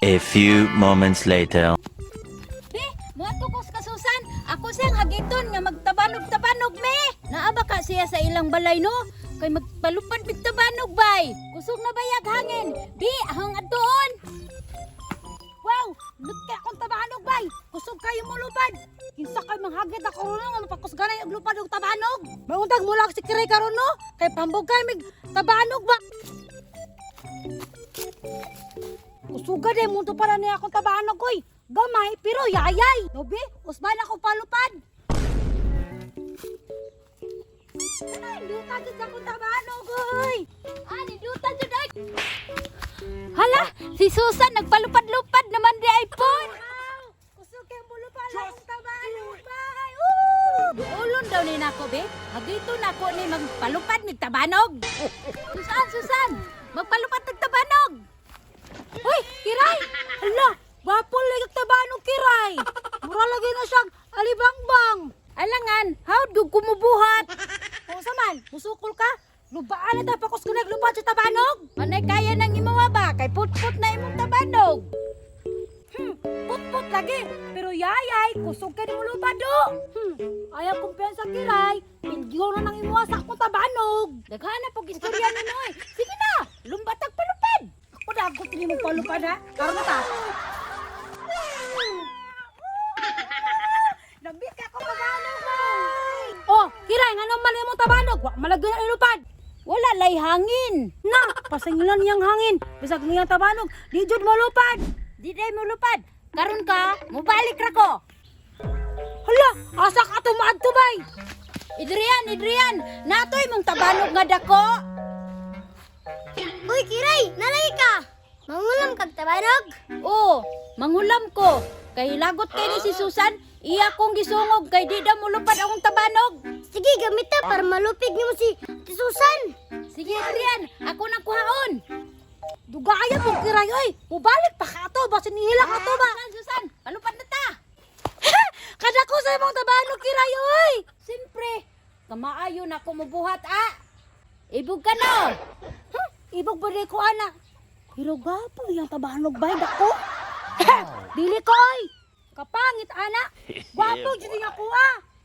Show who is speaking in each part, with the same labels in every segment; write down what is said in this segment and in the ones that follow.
Speaker 1: A few moments later.
Speaker 2: Mga tukos ka, Susan. Ako siyang hagiton nga magtabanog-tabanog, me. Naaba ka siya sa ilang balay, no? Kay magpalupad bigtabanog, bay. Kusog na bayag hangin. Di, ahang adtoon. Wow, lutke akong tabanog, bay. Kusog kayo mo lupad. Kinsa kay manghagit ako ron nga mapakusganay og lupad og tabanog. Mauntag mo lang si Kiray karon, no? Kay pambog kay mig tabanog ba? Kusuga day mo to para niya akong tabanog, oy. Gamay, pero yayay. Nobe, usban ako palupad. Ay, duta dyan sa kong tabanog, oy. Duta dyan, ay. Hala, si Susan nagpalupad-lupad naman di iPhone. Kusog kayo mo lupad akong tabanog, bay. Duulon daw ni nako, be. Magito nako ni magpalupad ni tabanog. Susan, magpalupad ng tabanog. Uy, Kiray! Hala, wapol lang yung tabanog, Kiray. Mura lagi na siyang alibangbang. Alangan, how do kumubuhat? O saman, musukol ka? Lubaan na tapos ko naglupad sa tabanog. Manay kaya nang imawa ba? Kay put-put na imong tabanog. Put-put lagi. Pero yayay, kusog ka ni mo lupad do. Ayaw kumpiyansa, Kiray. Pindyo na nang imawa sa akong tabanog. Daghana pag istorya ni Noy. Sige na, lumbatag palupad. Ako dagot ni mo palupad, ha? Karon ta. Nabit ka ko tabanog mo. Oh, Kiray, nga mali mo tabanog. Wa malagyan ang ilupad. Wala lay hangin. Na, pasingilan niyang hangin. Bisag niyang tabanog, di jud mo lupad. Di day mo lupad. Karon ka, mubalik ra ko. Hala, asa ka tumaadto bay? Idrian, natoy mong tabanog nga dako.
Speaker 3: Uy, Kiray, nalay ka. Mangulam kag tabanog.
Speaker 2: Oo, manghulam ko. Kay lagot kay ni si Susan, iya kong gisungog kay di daw mulupad akong tabanog.
Speaker 3: Sige, gamit ta para malupig nimo si Susan.
Speaker 2: Sige, Adrian, ako nang kuhaon.
Speaker 3: Dugaya mo, Kiray, oy. Mubalik pa ka to, basta nihila ka to ba?
Speaker 2: Susan, palupad na ta.
Speaker 3: Kada ko sa imong tabanog, Kiray, oy.
Speaker 2: Siyempre, kamaayo na ako mabuhat, Ibog ka no.
Speaker 3: Ibog ba ko, anak? Pero gapo yung tabanog bay, dako. Dili ko, oy. Kapangit, anak. Gwapo, dyan nga ko,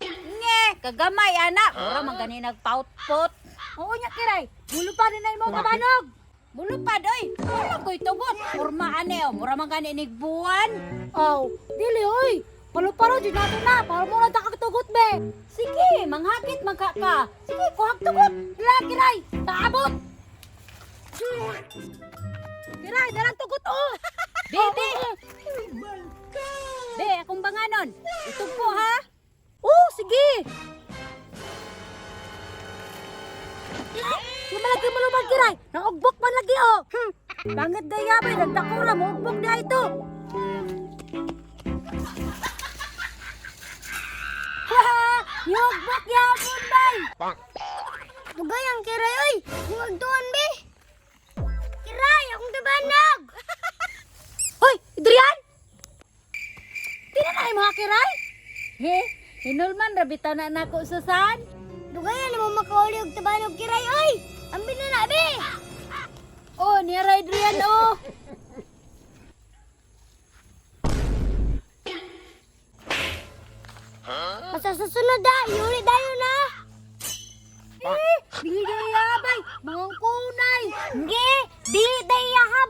Speaker 2: Nge, kagamay anak. Mura man gani nagpaut-pot.
Speaker 3: Oo niya, Kiray. Mulupad na imong tabanog.
Speaker 2: Mulupad, oy. Wala ko'y tugot. Murma ane, mura man gani nigbuwan.
Speaker 3: Oh, dili, oy. Paluparo, dyan natin na. Para mo lang takagtugot, be.
Speaker 2: Sige, manghakit magkaka. Sige, kuhag tugot.
Speaker 3: Dila, Kiray. Taabot. Kiray, dalang tugot, oh.
Speaker 2: Be. Be, akong banganon. Itugpo, ha?
Speaker 3: Oh, sige. Yung malagi mo lumang, Kiray. Naugbok man lagi, oh. Bangit na yabay, nagdakura mo. Ugbok na ito. Yung ugbok yapon, bay. Bugay ang Kiray, oy. Yung agduan, be. Kiray, akong tabanog. Hoy, Adrian. Tinanay mo, Kiray.
Speaker 2: He, hinulman rabitaw na nako, Susan.
Speaker 3: Dugayan mo makauli og tabanog, Kiray, oy. Ambin na na, be.
Speaker 2: Oh, niya Adrian, oh.
Speaker 3: Basta susunod da, iuli dayo na. Dili dayo yabay, mga kunay. Nge, dili dayo yahab.